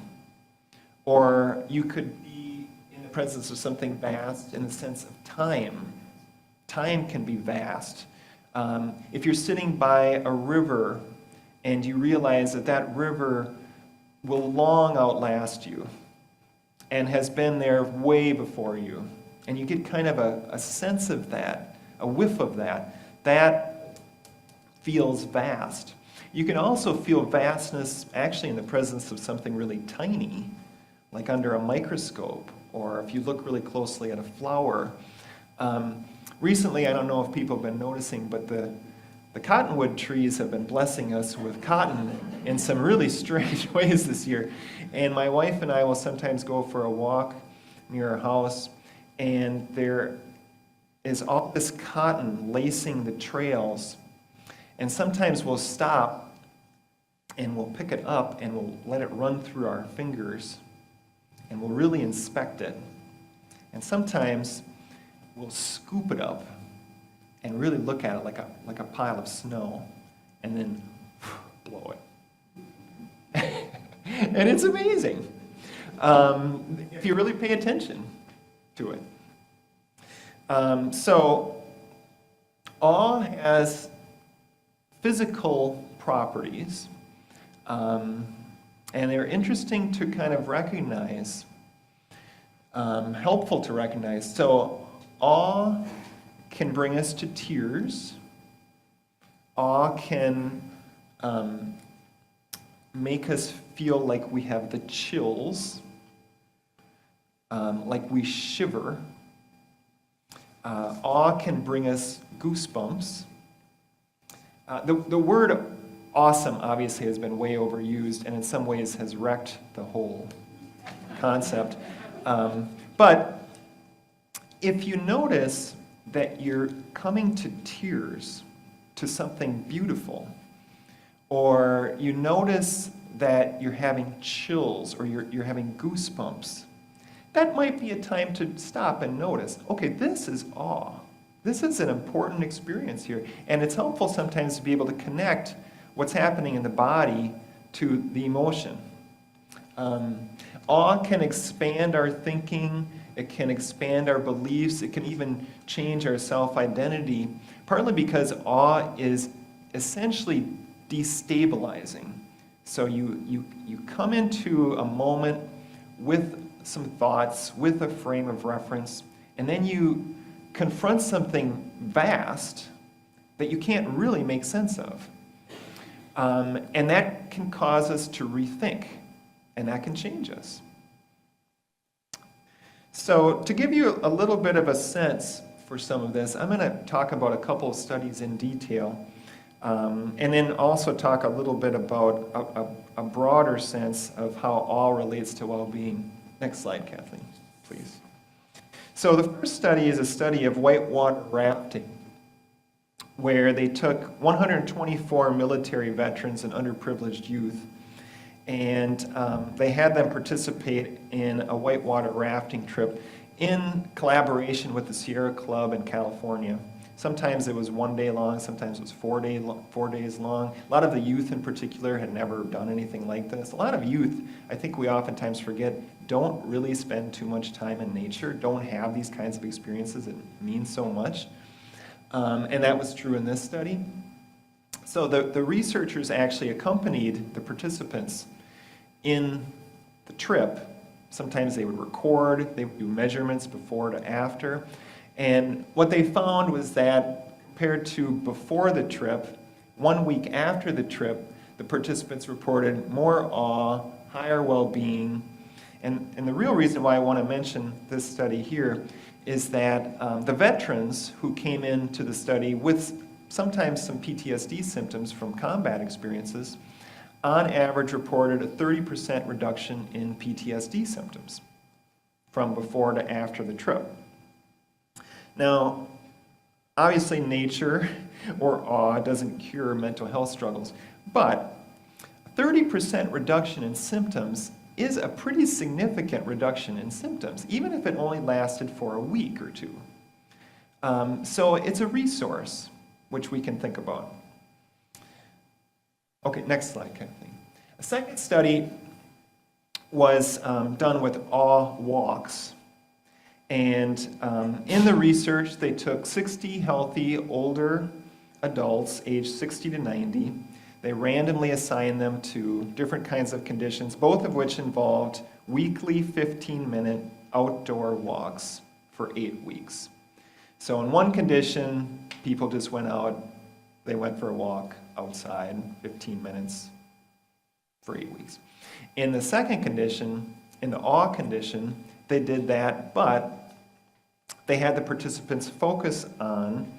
or you could be in the presence of something vast in the sense of time. Time can be vast. If you're sitting by a river and you realize that that river will long outlast you and has been there way before you, and you get kind of a sense of that, a whiff of that, that feels vast. You can also feel vastness actually in the presence of something really tiny, like under a microscope, or if you look really closely at a flower. Recently, I don't know if people have been noticing, but the cottonwood trees have been blessing us with cotton in some really strange ways this year. And my wife and I will sometimes go for a walk near our house, and there is all this cotton lacing the trails. And sometimes we'll stop and we'll pick it up and we'll let it run through our fingers and we'll really inspect it. And sometimes we'll scoop it up and really look at it like a pile of snow and then blow it. And it's amazing if you really pay attention to it. So awe has physical properties, and they're interesting to kind of recognize, helpful to recognize. So awe can bring us to tears. Awe can make us feel like we have the chills, like we shiver. Awe can bring us goosebumps. The word awesome obviously has been way overused and in some ways has wrecked the whole concept. But if you notice that you're coming to tears to something beautiful, or you notice that you're having chills or you're having goosebumps, that might be a time to stop and notice, okay, this is awe. This is an important experience here. And it's helpful sometimes to be able to connect what's happening in the body to the emotion. Awe can expand our thinking. It can expand our beliefs. It can even change our self-identity, partly because awe is essentially destabilizing. So you come into a moment with some thoughts, with a frame of reference, and then you confront something vast that you can't really make sense of. And that can cause us to rethink, and that can change us. So to give you a little bit of a sense for some of this, I'm going to talk about a couple of studies in detail. And then also talk a little bit about a broader sense of how awe relates to well-being. Next slide, Kathleen, please. So the first study is a study of whitewater rafting, where they took 124 military veterans and underprivileged youth, and they had them participate in a whitewater rafting trip in collaboration with the Sierra Club in California. Sometimes it was 1 day long, sometimes it was 4 days long. A lot of the youth in particular had never done anything like this. A lot of youth, I think we oftentimes forget, don't really spend too much time in nature, don't have these kinds of experiences that mean so much. And that was true in this study. So the researchers actually accompanied the participants in the trip. Sometimes they would record, they would do measurements before to after. And what they found was that compared to before the trip, 1 week after the trip, the participants reported more awe, higher well-being. And the real reason why I want to mention this study here is that the veterans who came into the study with sometimes some PTSD symptoms from combat experiences, on average reported a 30% reduction in PTSD symptoms from before to after the trip. Now, obviously nature or awe doesn't cure mental health struggles, but 30% reduction in symptoms is a pretty significant reduction in symptoms, even if it only lasted for a week or two. So it's a resource which we can think about. Okay, next slide, Kathleen. A second study was done with awe walks. And in the research, they took 60 healthy older adults aged 60 to 90. They randomly assigned them to different kinds of conditions, both of which involved weekly 15-minute outdoor walks for 8 weeks. So in one condition, people just went out, they went for a walk outside, 15 minutes for 8 weeks. In the second condition, in the awe condition, they did that, but they had the participants focus on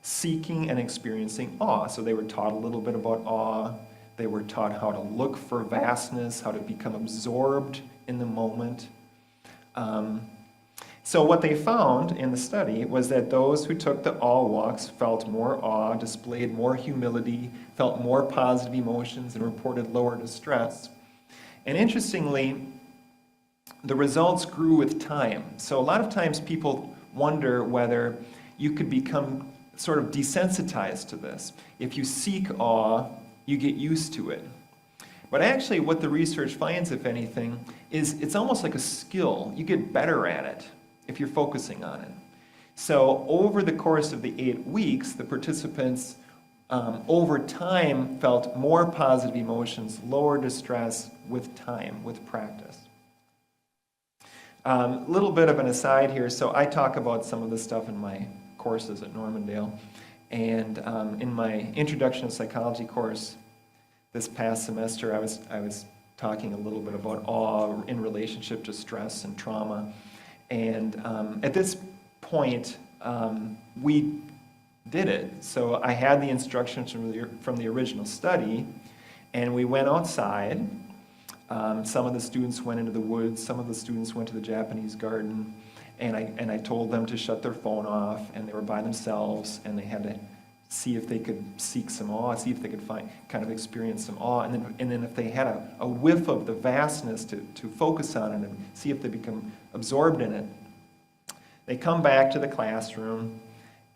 seeking and experiencing awe. So they were taught a little bit about awe. They were taught how to look for vastness, how to become absorbed in the moment. So what they found in the study was that those who took the awe walks felt more awe, displayed more humility, felt more positive emotions, and reported lower distress. And interestingly, the results grew with time. So a lot of times people wonder whether you could become sort of desensitized to this. If you seek awe, you get used to it. But actually what the research finds, if anything, is it's almost like a skill. You get better at it if you're focusing on it. So over the course of the 8 weeks, the participants over time felt more positive emotions, lower distress with time, with practice. Little bit of an aside here. So I talk about some of this stuff in my courses at Normandale. And in my Introduction to Psychology course this past semester, I was talking a little bit about awe in relationship to stress and trauma. And at this point, we did it. So I had the instructions from the original study, and we went outside. Some of the students went into the woods, some of the students went to the Japanese garden, and I told them to shut their phone off, and they were by themselves, and they had to see if they could seek some awe, see if they could experience some awe, and then if they had a whiff of the vastness to focus on it and see if they become absorbed in it. They come back to the classroom,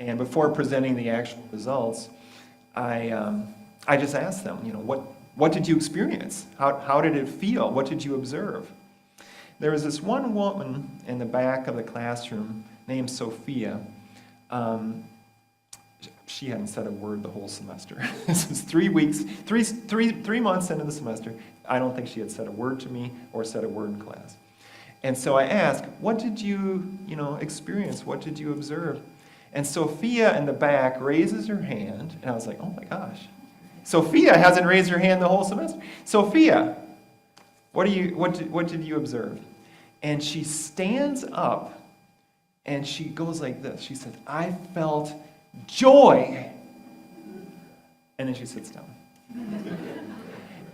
and before presenting the actual results, I just asked them, what did you experience? How did it feel? What did you observe? There was this one woman in the back of the classroom named Sophia. She hadn't said a word the whole semester. This was 3 weeks, three months into the semester. I don't think she had said a word to me or said a word in class. And so I asked, what did you experience? What did you observe? And Sophia in the back raises her hand, and I was like, oh my gosh. Sophia hasn't raised her hand the whole semester. Sophia, what did you observe? And she stands up and she goes like this. She said, I felt joy. And then she sits down.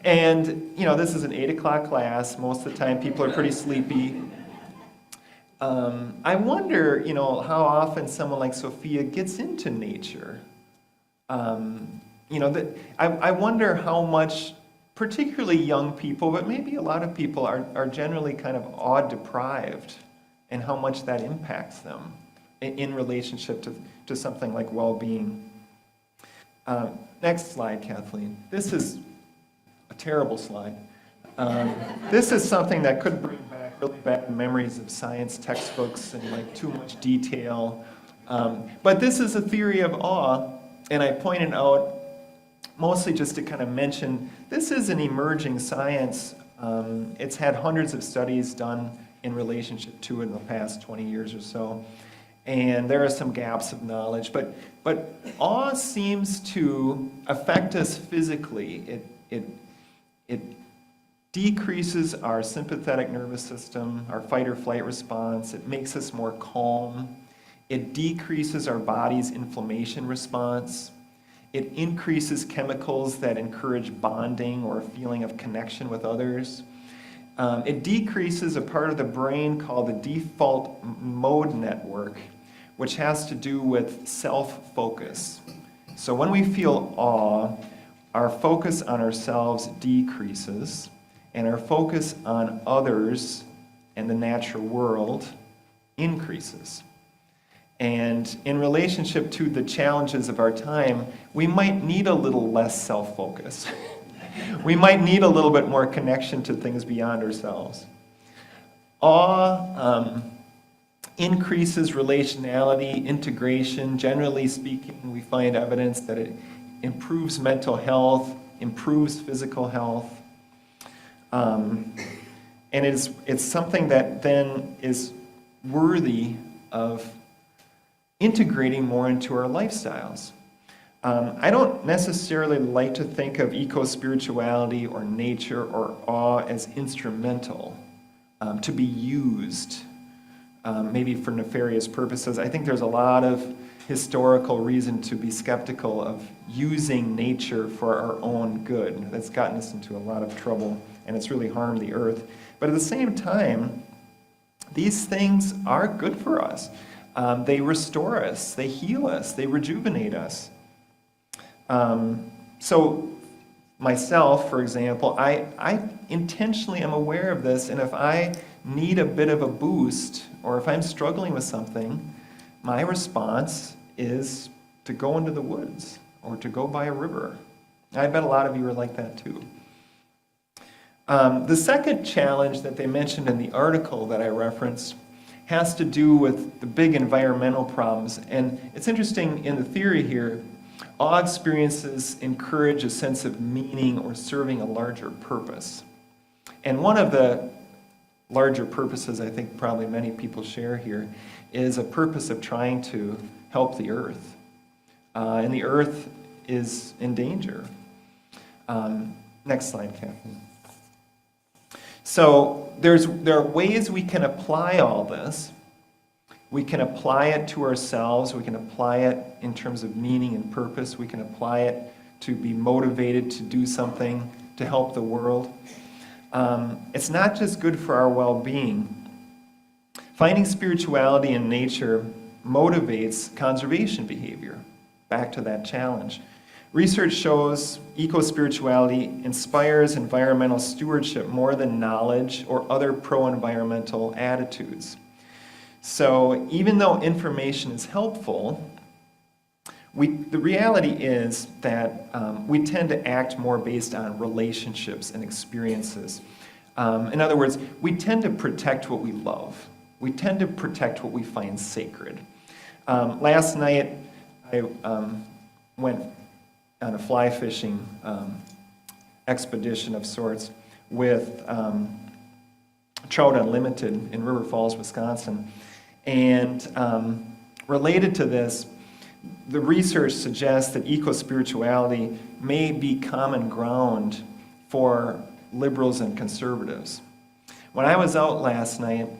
And, this is an 8 o'clock class. Most of the time, people are pretty sleepy. I wonder, how often someone like Sophia gets into nature. I wonder how much, particularly young people, but maybe a lot of people are generally kind of awe-deprived, and how much that impacts them in relationship to something like well-being. Next slide, Kathleen. This is a terrible slide. This is something that could bring back really bad memories of science textbooks and like too much detail. But this is a theory of awe, and I pointed out mostly just to kind of mention, this is an emerging science. It's had hundreds of studies done in relationship to it in the past 20 years or so. And there are some gaps of knowledge, but awe seems to affect us physically. It decreases our sympathetic nervous system, our fight or flight response. It makes us more calm. It decreases our body's inflammation response. It increases chemicals that encourage bonding or a feeling of connection with others. It decreases a part of the brain called the default mode network, which has to do with self-focus. So when we feel awe, our focus on ourselves decreases, and our focus on others and the natural world increases. And in relationship to the challenges of our time, we might need a little less self-focus. We might need a little bit more connection to things beyond ourselves. Awe increases relationality, integration. Generally speaking, we find evidence that it improves mental health, improves physical health. And it's something that then is worthy of integrating more into our lifestyles. I don't necessarily like to think of eco-spirituality or nature or awe as instrumental to be used maybe for nefarious purposes. I think there's a lot of historical reason to be skeptical of using nature for our own good. That's gotten us into a lot of trouble, and it's really harmed the earth. But at the same time, these things are good for us. They restore us, they heal us, they rejuvenate us. So myself, for example, I intentionally am aware of this, and if I need a bit of a boost, or if I'm struggling with something, my response is to go into the woods or to go by a river. I bet a lot of you are like that too. The second challenge that they mentioned in the article that I referenced has to do with the big environmental problems. And it's interesting in the theory here, awe experiences encourage a sense of meaning or serving a larger purpose. And one of the larger purposes I think probably many people share here is a purpose of trying to help the earth. And the earth is in danger. Next slide, Kathleen. So there are ways we can apply all this. We can apply it to ourselves. We can apply it in terms of meaning and purpose. We can apply it to be motivated to do something to help the world. It's not just good for our well-being. Finding spirituality in nature motivates conservation behavior. Back to that challenge. Research shows eco-spirituality inspires environmental stewardship more than knowledge or other pro-environmental attitudes. So even though information is helpful, the reality is that we tend to act more based on relationships and experiences. In other words, we tend to protect what we love. We tend to protect what we find sacred. Last night, I went on a fly fishing expedition of sorts with Trout Unlimited in River Falls, Wisconsin. And related to this, the research suggests that eco-spirituality may be common ground for liberals and conservatives. When I was out last night,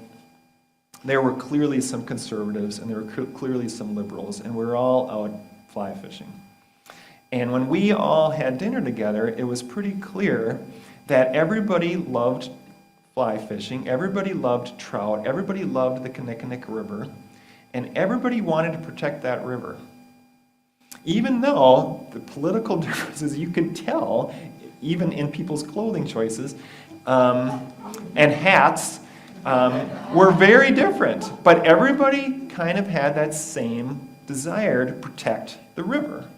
there were clearly some conservatives and there were clearly some liberals, and we were all out fly fishing. And when we all had dinner together, it was pretty clear that everybody loved fly fishing, everybody loved trout, everybody loved the Kinnickinnick River, and everybody wanted to protect that river. Even though the political differences, you could tell, even in people's clothing choices and hats, were very different. But everybody kind of had that same desire to protect the river.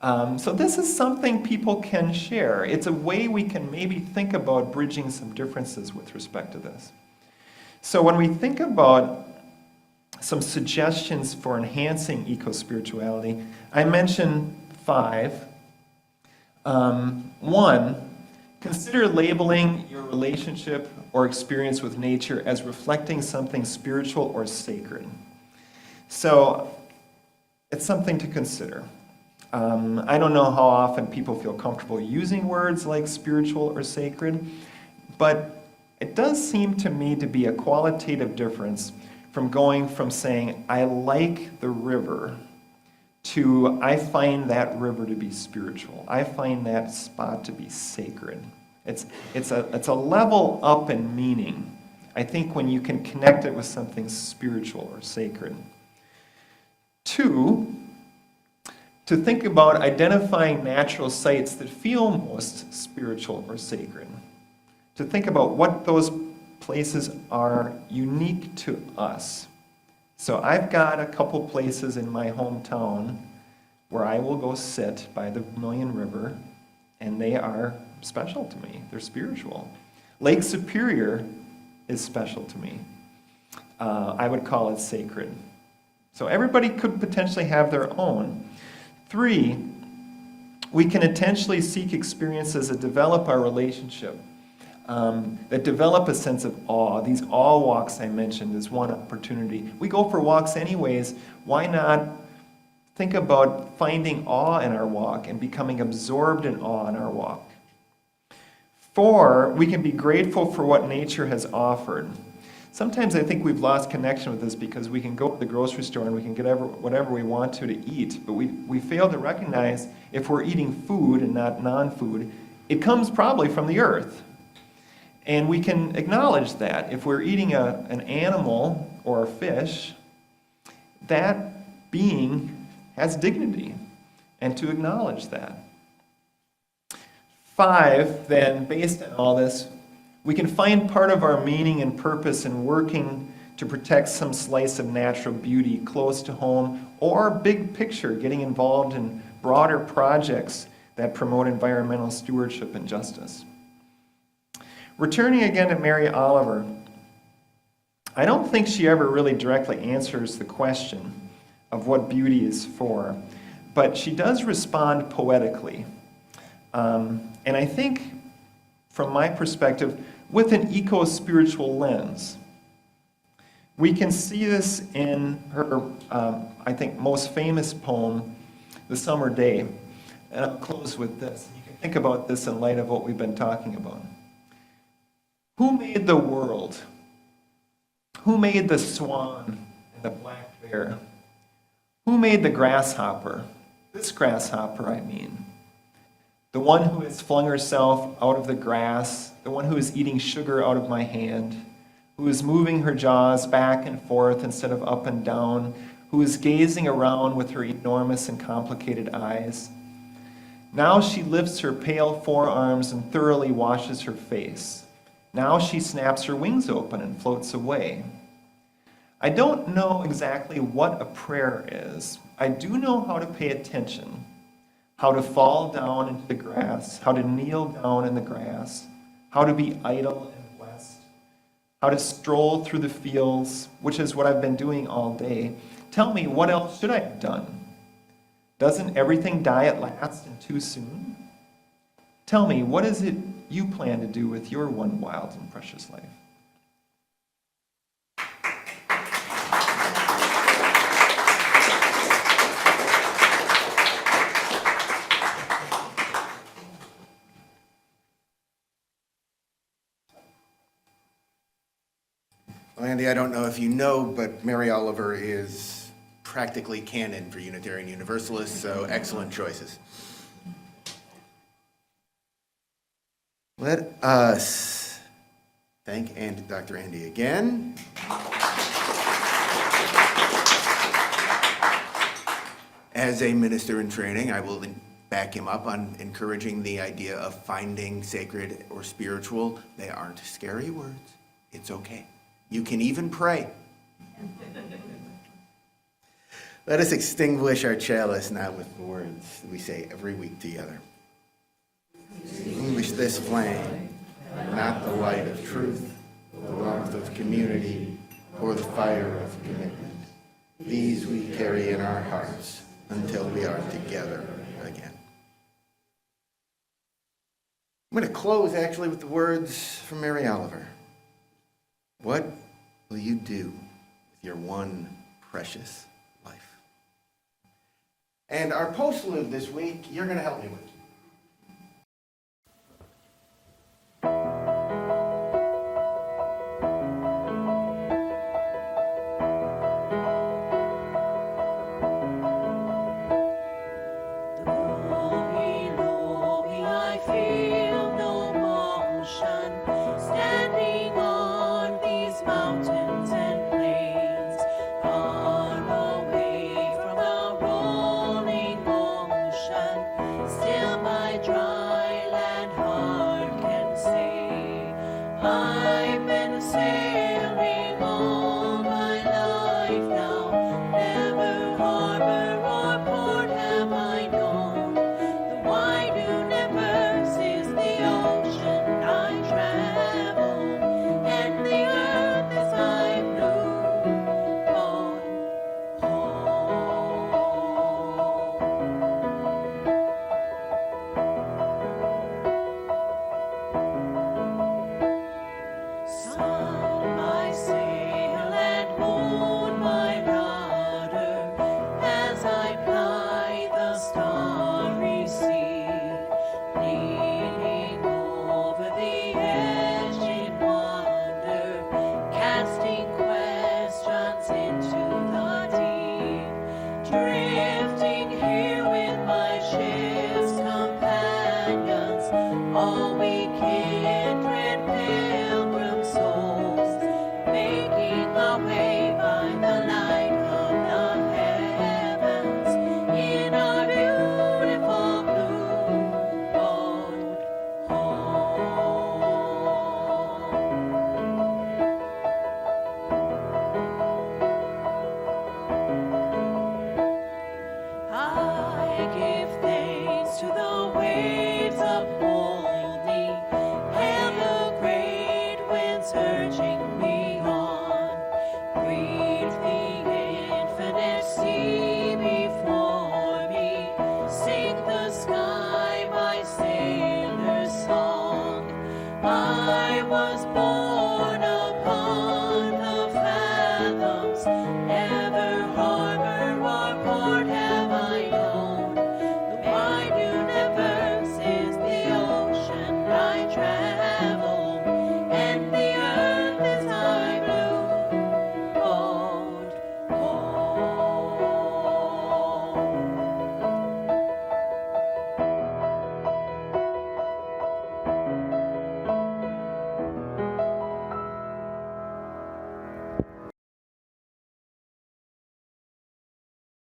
So this is something people can share. It's a way we can maybe think about bridging some differences with respect to this. So when we think about some suggestions for enhancing eco-spirituality, I mentioned 5. 1, consider labeling your relationship or experience with nature as reflecting something spiritual or sacred. So it's something to consider. I don't know how often people feel comfortable using words like spiritual or sacred, but it does seem to me to be a qualitative difference from going from saying, I like the river, to I find that river to be spiritual. I find that spot to be sacred. It's a level up in meaning, I think, when you can connect it with something spiritual or sacred. 2, to think about identifying natural sites that feel most spiritual or sacred. To think about what those places are unique to us. So I've got a couple places in my hometown where I will go sit by the Vermilion River, and they are special to me. They're spiritual. Lake Superior is special to me. I would call it sacred. So everybody could potentially have their own. 3, we can intentionally seek experiences that develop our relationship, that develop a sense of awe. These awe walks I mentioned is one opportunity. We go for walks anyways. Why not think about finding awe in our walk and becoming absorbed in awe in our walk? 4, we can be grateful for what nature has offered. Sometimes I think we've lost connection with this because we can go to the grocery store and we can get whatever we want to eat, but we fail to recognize if we're eating food and not non-food, it comes probably from the earth. And we can acknowledge that. If we're eating an animal or a fish, that being has dignity, and to acknowledge that. 5, then, based on all this, we can find part of our meaning and purpose in working to protect some slice of natural beauty close to home, or big picture, getting involved in broader projects that promote environmental stewardship and justice. Returning again to Mary Oliver, I don't think she ever really directly answers the question of what beauty is for, but she does respond poetically. And I think, from my perspective, with an eco-spiritual lens. We can see this in her, I think, most famous poem, The Summer Day. And I'll close with this. You can think about this in light of what we've been talking about. Who made the world? Who made the swan and the black bear? Who made the grasshopper? This grasshopper, I mean. The one who has flung herself out of the grass, the one who is eating sugar out of my hand, who is moving her jaws back and forth instead of up and down, who is gazing around with her enormous and complicated eyes. Now she lifts her pale forearms and thoroughly washes her face. Now she snaps her wings open and floats away. I don't know exactly what a prayer is. I do know how to pay attention, how to fall down into the grass, how to kneel down in the grass, how to be idle and blessed, how to stroll through the fields, which is what I've been doing all day. Tell me, what else should I have done? Doesn't everything die at last and too soon? Tell me, what is it you plan to do with your one wild and precious life? Well, Andy, I don't know if you know, but Mary Oliver is practically canon for Unitarian Universalists, so excellent choices. Let us thank Dr. Andy again. As a minister in training, I will back him up on encouraging the idea of finding sacred or spiritual. They aren't scary words. It's okay. You can even pray. Let us extinguish our chalice now with the words we say every week together. Extinguish this flame, not the light of truth, the warmth of community, or the fire of commitment. These we carry in our hearts until we are together again. I'm going to close actually with the words from Mary Oliver. What will you do with your one precious life? And our postlude this week, you're going to help me with. Travel